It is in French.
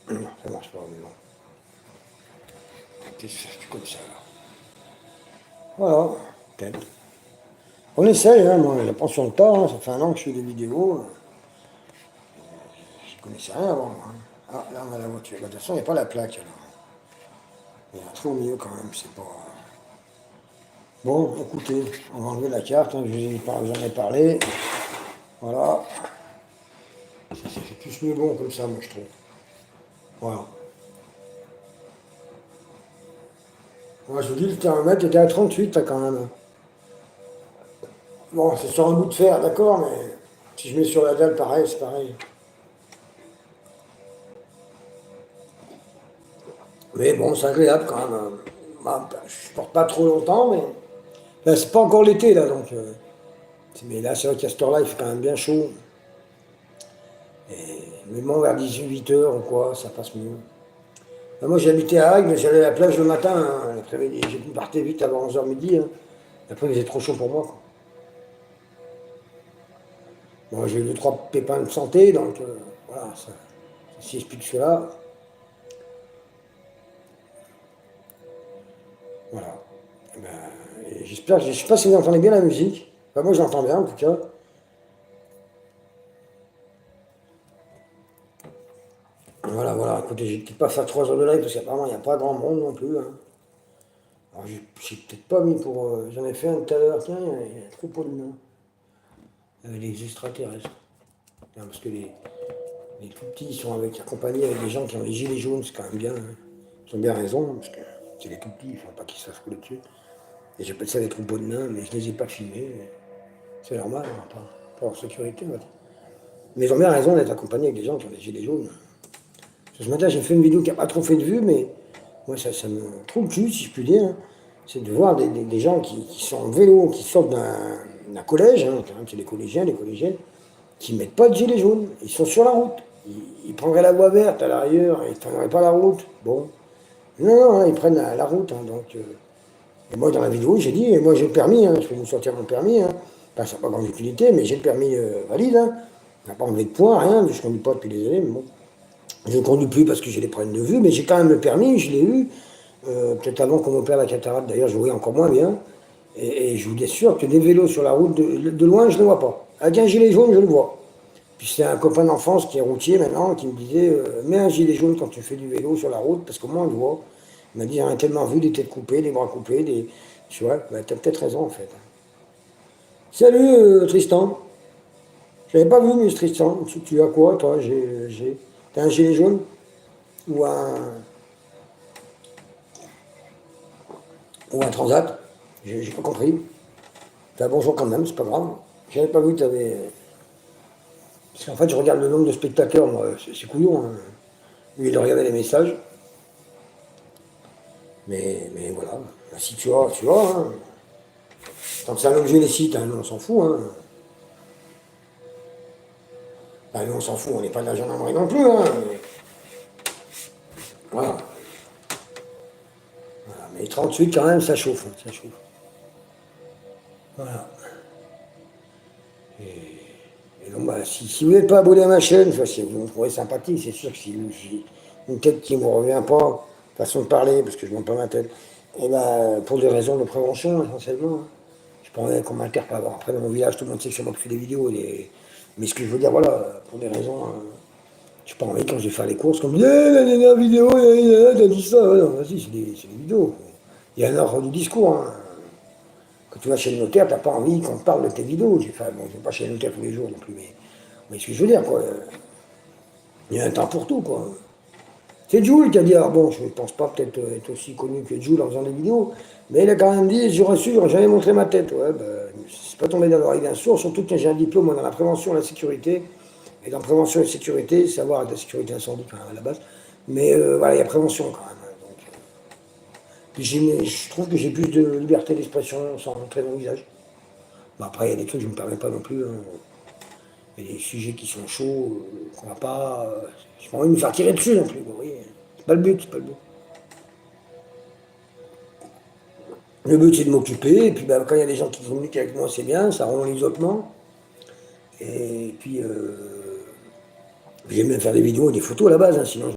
Non, ça marche pas, mais bon. Qu'est-ce que ça fait comme ça, là? Voilà, peut-être. On essaye, hein, moi, j'apprends sur le tas, hein, ça fait un an que je fais des vidéos. Je connaissais rien avant, moi, hein. Ah, là, on a la voiture. Bah, de toute façon, il n'y a pas la plaque, alors. Il y a un trou au milieu, quand même, c'est pas... Bon, écoutez, on va enlever la carte, hein, j'en ai parlé. Voilà. Ça fait plus mieux bon comme ça, moi, je trouve. Voilà. Moi, je vous dis, le thermomètre était à 38, là, quand même. Bon, c'est sur un bout de fer, d'accord, mais si je mets sur la dalle, pareil, c'est pareil. Mais bon, c'est agréable quand même, hein. Bah, je porte pas trop longtemps, mais là, c'est pas encore l'été, là, donc. Mais là, c'est vrai qu'à cette heure-là, il fait quand même bien chaud. Mais bon, vers 18 h ou quoi, ça passe mieux. Bah, moi, j'habitais à Agde, mais j'allais à la plage le matin, hein, l'après-midi. Je partais vite avant 11 h midi, hein. Après, il faisait trop chaud pour moi, quoi. Bon, j'ai eu deux, trois pépins de santé, donc voilà, ça explique cela. Voilà. Eh ben, j'espère, je sais pas si vous entendez bien la musique. Enfin, moi, j'entends bien, en tout cas. Voilà, voilà. Écoutez, j'ai peut-être pas faire 3 heures de live parce qu'apparemment, il n'y a pas grand monde non plus, hein. Alors, j'ai peut-être pas mis pour. J'en ai fait un tout à l'heure. Tiens, il y a un troupeau de nains. Avec les extraterrestres. Non, parce que les tout petits, ils sont accompagnés avec des gens qui ont les gilets jaunes, c'est quand même bien, hein. Ils ont bien raison, parce que c'est les tout petits, il ne faut pas qu'ils se fassent rouler dessus. Et j'appelle ça des troupeaux de nains, mais je ne les ai pas filmés. C'est normal, hein, pas en sécurité, on va dire. Mais ils ont bien raison d'être accompagnés avec des gens qui ont des gilets jaunes. Ce matin, j'ai fait une vidéo qui n'a pas trop fait de vues, mais moi, ça me trouve le cul, si je puis dire, hein. C'est de voir des gens qui sont en vélo, qui sortent d'un collège, hein, quand même, c'est des collégiens, des collégiennes, qui ne mettent pas de gilet jaune. Ils sont sur la route. Ils prendraient la voie verte à l'arrière, ils ne prendraient pas la route. Bon. Non, non, hein, ils prennent la route, hein, donc. Et moi, dans la vidéo, j'ai dit, et moi j'ai le permis, hein, je peux vous sortir mon permis, hein. Enfin, ça n'a pas grande utilité, mais j'ai le permis valide, hein. On n'a pas enlevé de points, rien, je ne conduis pas depuis des années, mais bon. Je ne conduis plus parce que j'ai des problèmes de vue, mais j'ai quand même le permis, je l'ai eu. Peut-être avant qu'on m'opère la cataracte, d'ailleurs, je voyais encore moins bien. Et je vous assure que des vélos sur la route, de loin, je ne les vois pas. Avec un gilet jaune, je le vois. Puis c'est un copain d'enfance qui est routier maintenant, qui me disait mets un gilet jaune quand tu fais du vélo sur la route, parce qu'au moins on le voit. Il m'a dit j'en ai tellement vu des têtes coupées, des bras coupés, des. Tu vois, bah, t'as peut-être raison en fait. Salut Tristan. Je n'avais pas vu, mais Tristan. Tu as quoi toi? T'as un gilet jaune? Ou un transat? J'ai pas compris. T'as un bonjour quand même, c'est pas grave. J'avais pas vu que t'avais. Parce qu'en fait, je regarde le nombre de spectateurs, moi, c'est couillon, hein. Lui, il regardait les messages. Mais voilà. Bah, si tu as, hein. Tant que c'est un objet licite, hein, nous on s'en fout, hein. Bah, nous on s'en fout, on n'est pas de la gendarmerie non plus, hein. Voilà. Voilà. Mais 38 quand même, ça chauffe, hein, ça chauffe. Voilà. Et donc, bah, si vous n'êtes pas abonné à ma chaîne, enfin, si vous me trouvez sympathique, c'est sûr que si une tête qui ne me revient pas, façon de parler, parce que je ne monte pas ma tête, et bah, pour des raisons de prévention essentiellement, hein. Je prendrais qu'on m'interpelle. Après, dans mon village, tout le monde sait que c'est moi qui fais des vidéos. Mais ce que je veux dire, voilà, pour des raisons. Je sais pas envie quand je vais faire les courses, comme la vidéo, t'as dit ça. Ouais, non, vas-y, c'est des vidéos. Il y a un ordre du discours, hein. Quand tu vas chez le notaire, t'as pas envie qu'on te parle de tes vidéos. Enfin, bon, je vais pas chez le notaire tous les jours non plus, mais ce que je veux dire, quoi. Il y a un temps pour tout, quoi. C'est Jules qui a dit, alors bon, je ne pense pas peut-être être aussi connu que Jules en faisant des vidéos, mais il a quand même dit, j'aurais su, j'aurais jamais montré ma tête. Ouais, ben, c'est pas tombé dans l'oreille d'un sourd, surtout que j'ai un diplôme dans la prévention et la sécurité. Et dans prévention et sécurité, savoir de la sécurité incendie quand même, à la base. Mais voilà, il y a prévention quand même, hein. Donc, puis je trouve que j'ai plus de liberté d'expression sans montrer mon visage. Bon, après, il y a des trucs que je ne me permets pas non plus, hein. Il y a des sujets qui sont chauds, qu'on va pas. J'ai pas envie de me faire tirer dessus non plus, vous voyez. C'est pas le but, c'est pas le but. Le but, c'est de m'occuper, et puis ben, quand il y a des gens qui communiquent avec moi, c'est bien, ça rend l'isolement. Et puis, j'aime bien faire des vidéos et des photos à la base, hein, sinon